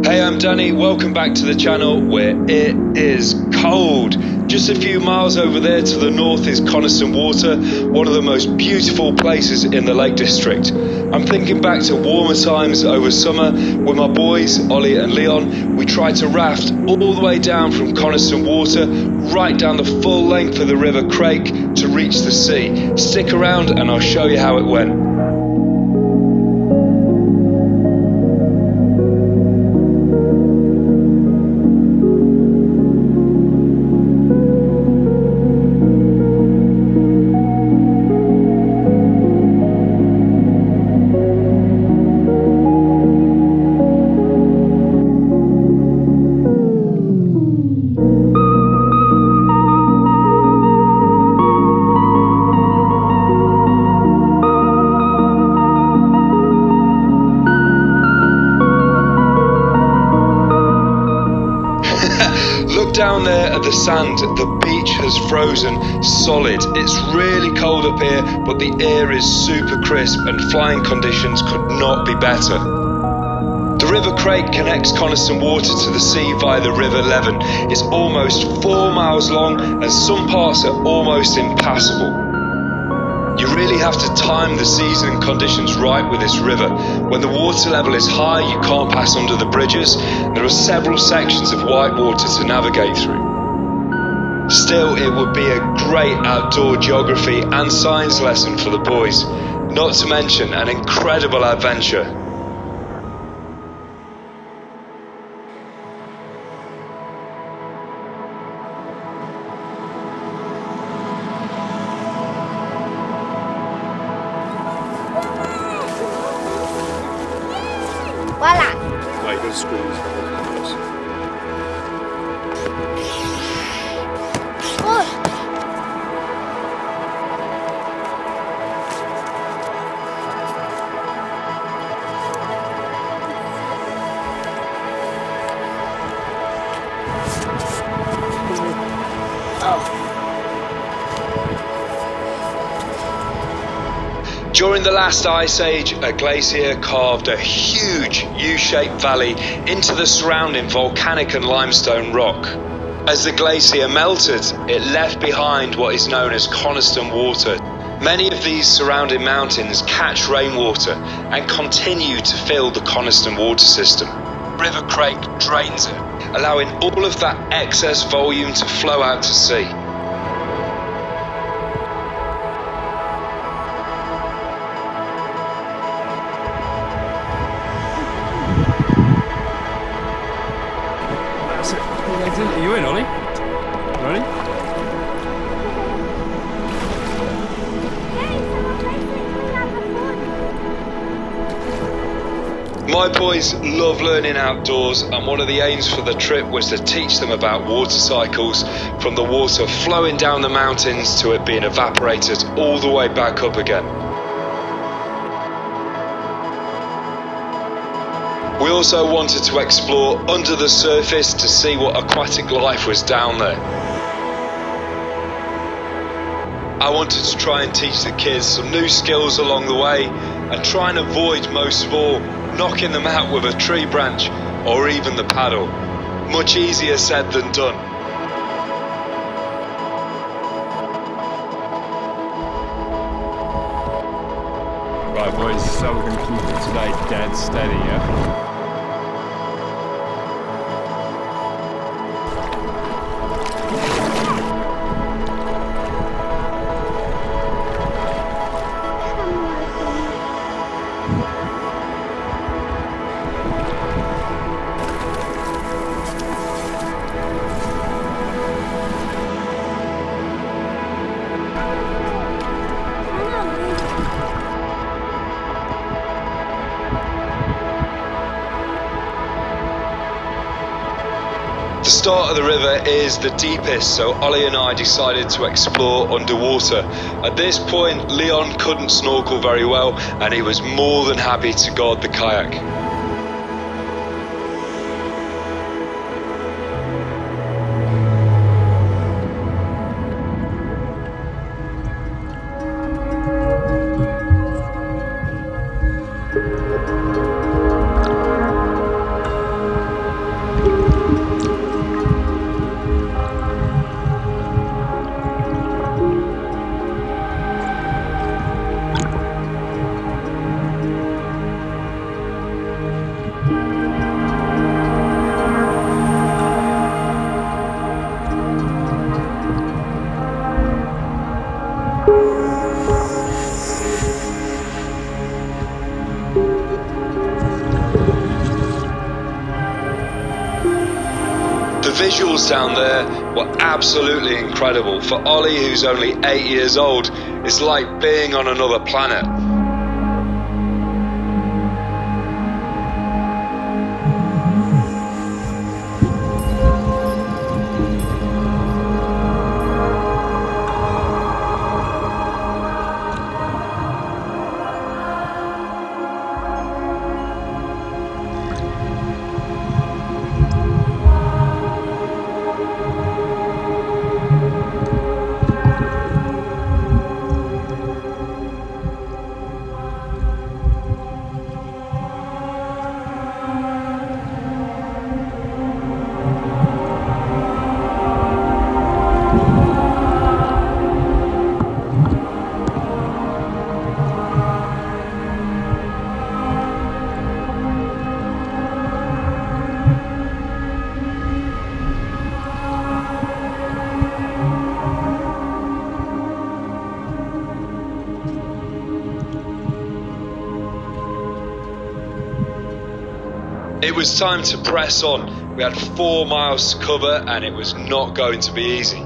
Hey, I'm Danny, welcome back to the channel where it is cold. Just a few miles over there to the north is Coniston Water, one of the most beautiful places in the Lake District. I'm thinking back to warmer times over summer with my boys, Ollie and Leon. We tried to raft all the way down from Coniston Water, right down the full length of the River Crake to reach the sea. Stick around and I'll show you how it went. Look down there at the sand, the beach has frozen solid. It's really cold up here, but the air is super crisp and flying conditions could not be better. The River Crake connects Coniston Water to the sea via the River Leven. It's almost 4 miles long and some parts are almost impassable. You really have to time the season and conditions right with this river. When the water level is high, you can't pass under the bridges. There are several sections of white water to navigate through. Still, it would be a great outdoor geography and science lesson for the boys, not to mention an incredible adventure. Voila! Like the screws. Oh. During the last ice age, a glacier carved a huge U-shaped valley into the surrounding volcanic and limestone rock. As the glacier melted, it left behind what is known as Coniston Water. Many of these surrounding mountains catch rainwater and continue to fill the Coniston water system. River Crake drains it, allowing all of that excess volume to flow out to sea. Are you in, Ollie? Ready? My boys love learning outdoors, and one of the aims for the trip was to teach them about water cycles, from the water flowing down the mountains to it being evaporated all the way back up again. We also wanted to explore under the surface to see what aquatic life was down there. I wanted to try and teach the kids some new skills along the way and try and avoid, most of all, knocking them out with a tree branch or even the paddle. Much easier said than done. Right, boys, so we're going to keep it today dead steady, yeah? The start of the river is the deepest, so Ollie and I decided to explore underwater. At this point, Leon couldn't snorkel very well, and he was more than happy to guard the kayak. visuals down there were absolutely incredible. For Ollie, who's only 8 years old, it's like being on another planet. It was time to press on. We had 4 miles to cover and it was not going to be easy.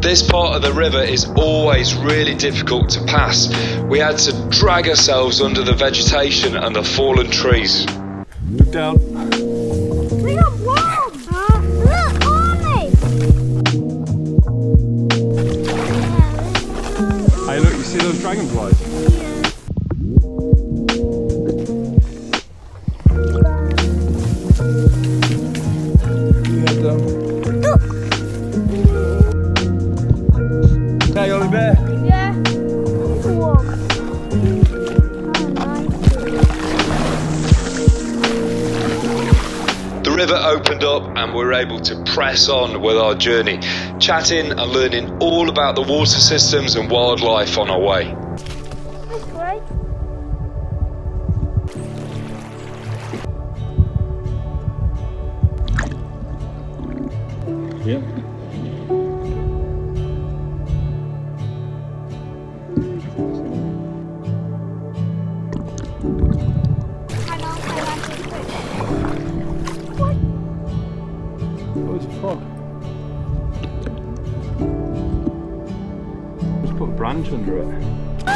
This part of the river is always really difficult to pass. We had to drag ourselves under the vegetation and the fallen trees. Look down. We got warm! Look, Ollie! Hey look, you see those dragonflies? Hey, Ollie Bear. Yeah. Cool. Oh, nice. The river opened up and we were able to press on with our journey, chatting and learning all about the water systems and wildlife on our way. That's great. Yep. Just put a branch under it. I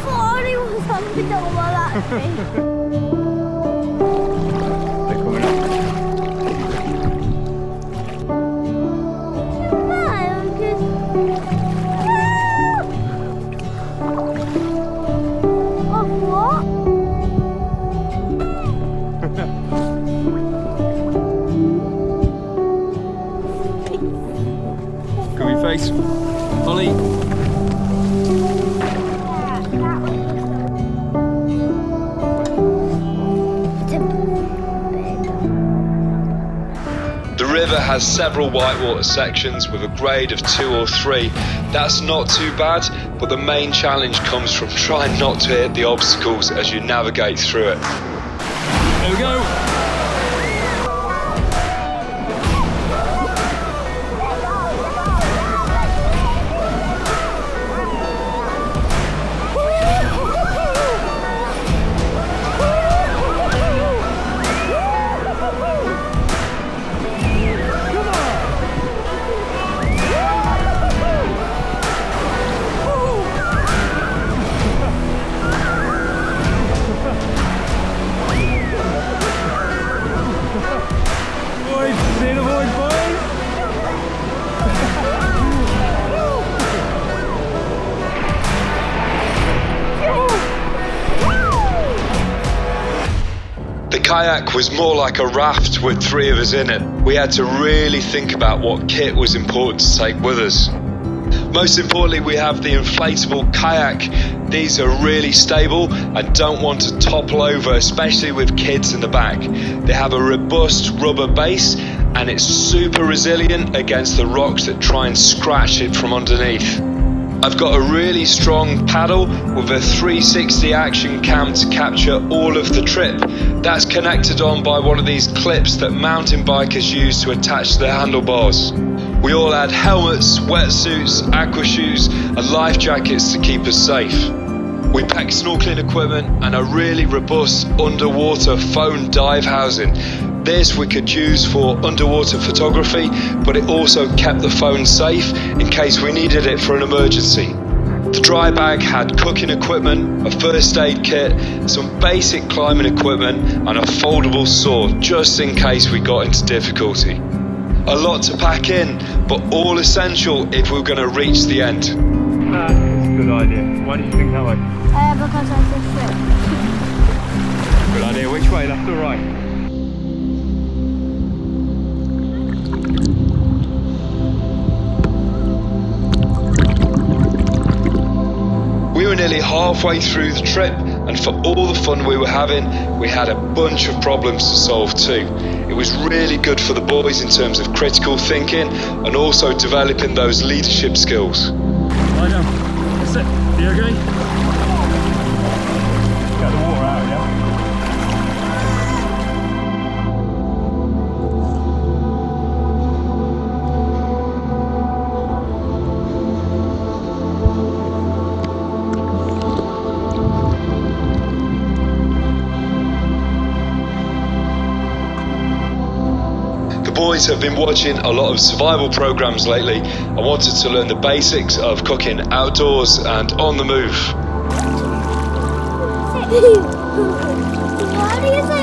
thought Ollie was on the door at me. They're coming up. Can we face Ollie? The river has several whitewater sections with a grade of 2 or 3. That's not too bad, but the main challenge comes from trying not to hit the obstacles as you navigate through it. There we go. kayak was more like a raft with 3 of us in it. We had to really think about what kit was important to take with us. Most importantly, we have the inflatable kayak. These are really stable and don't want to topple over, especially with kids in the back. They have a robust rubber base and it's super resilient against the rocks that try and scratch it from underneath. I've got a really strong paddle with a 360 action cam to capture all of the trip. That's connected on by one of these clips that mountain bikers use to attach to their handlebars. We all had helmets, wetsuits, aqua shoes and life jackets to keep us safe. We packed snorkeling equipment and a really robust underwater phone dive housing. This we could use for underwater photography, but it also kept the phone safe in case we needed it for an emergency. The dry bag had cooking equipment, a first aid kit, some basic climbing equipment and a foldable saw just in case we got into difficulty. A lot to pack in, but all essential if we were going to reach the end. That's a good idea. Why do you think that way? Because I just Good idea. Which way, left or right? We were nearly halfway through the trip, and for all the fun we were having, we had a bunch of problems to solve too. It was really good for the boys in terms of critical thinking and also developing those leadership skills. Lie down. That's it. Are you okay? Get the water out, yeah? The boys have been watching a lot of survival programs lately. I wanted to learn the basics of cooking outdoors and on the move. What do you say?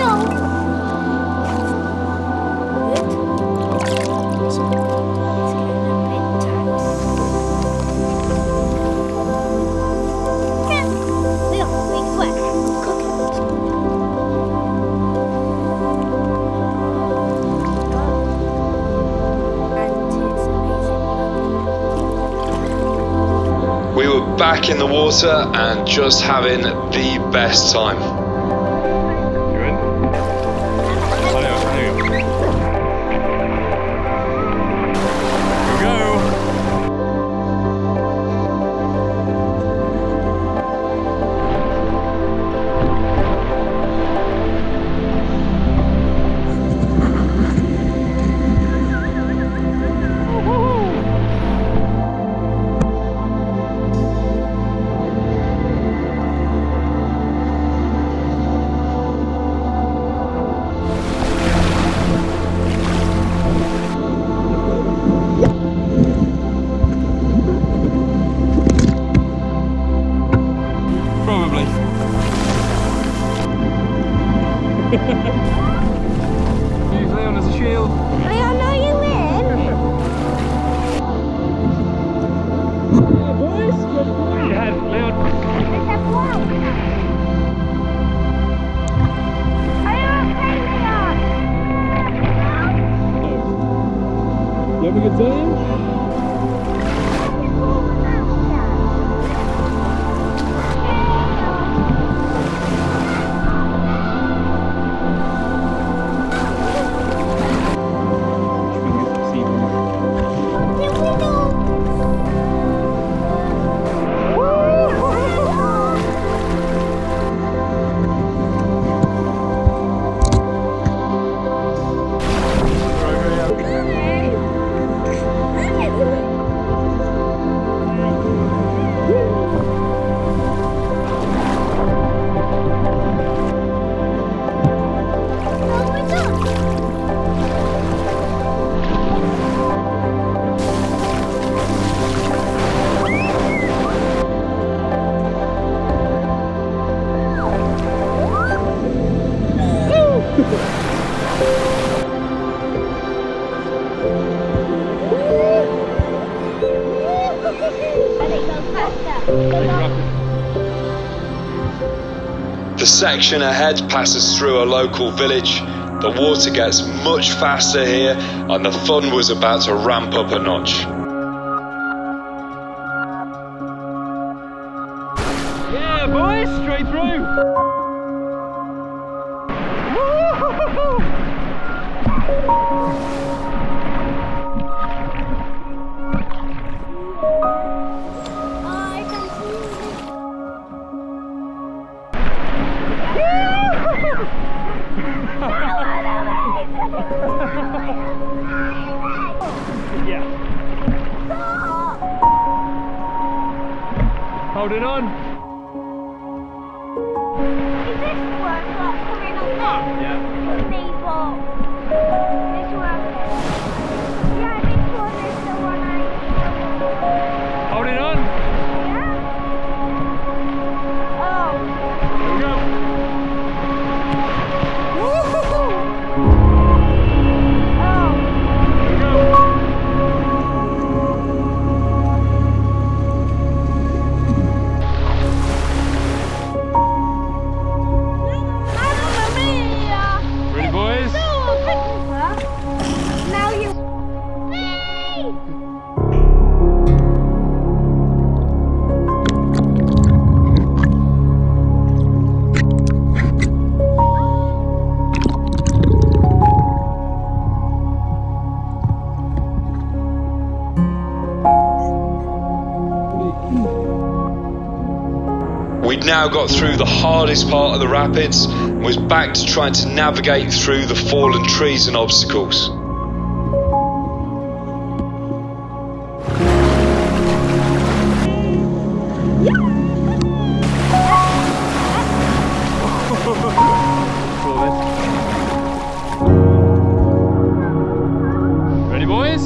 We were back in the water and just having the best time. You in? There you go. Probably. Use Leon as a shield. Leon, are you in? Yeah, boys. Good boy. Your head, Leon. It's a blow. Are you okay, Leon? You have a good time? The The section ahead passes through a local village. The water gets much faster here and the fun was about to ramp up a notch. Yeah, boys, straight through. I can see Yeah. Hold it on. Is this one like coming up there? Yeah. People. This one. Yeah, this one is the one I. Hold it on. Yeah? Oh. Here we go. Oh. Here we go. Mamma mia! Ready, boys? So Christopher. Now you. Hey! We'd now got through the hardest part of the rapids and was back to trying to navigate through the fallen trees and obstacles. Ready, boys?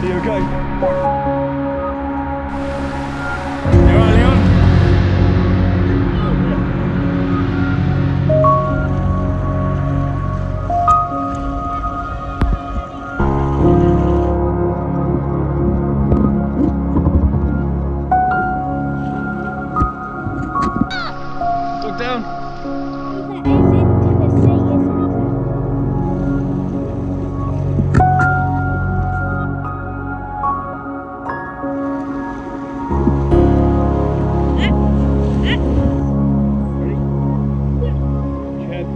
Here we go. You alright, Leon? Look down. That is into the sea, isn't it? Chad.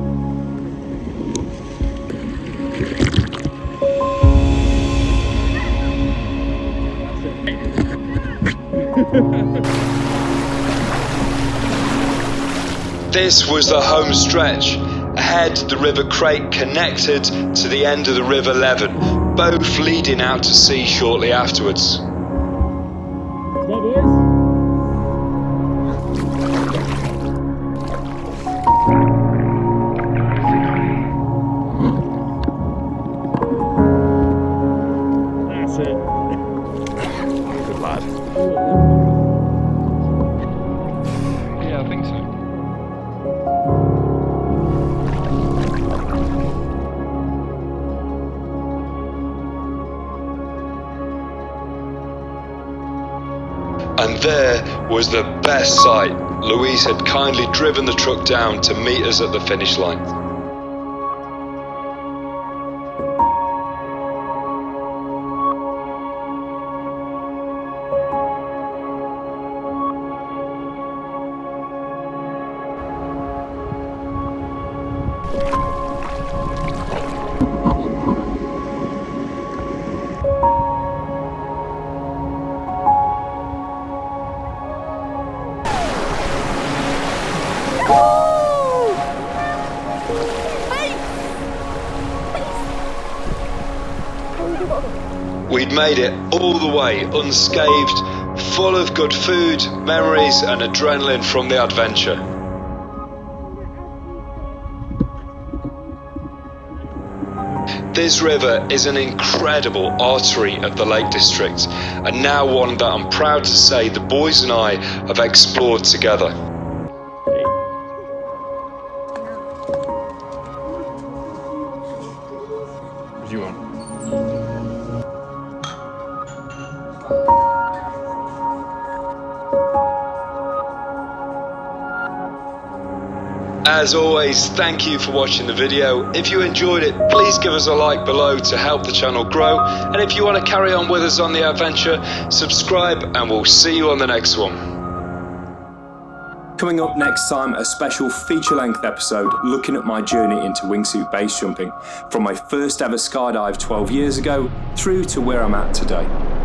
This was the home stretch. Ahead, the River Crake connected to the end of the River Leven, both leading out to sea shortly afterwards. Come on, boys. That's it. Good lad. Yeah, I think so. And there was the best sight. Louise had kindly driven the truck down to meet us at the finish line. We'd made it all the way unscathed, full of good food, memories and adrenaline from the adventure. This river is an incredible artery of the Lake District, and now one that I'm proud to say the boys and I have explored together. As always, thank you for watching the video. If you enjoyed it, please give us a like below to help the channel grow. And if you want to carry on with us on the adventure, subscribe and we'll see you on the next one. Coming up next time, a special feature-length episode looking at my journey into wingsuit base jumping, from my first ever skydive 12 years ago through to where I'm at today.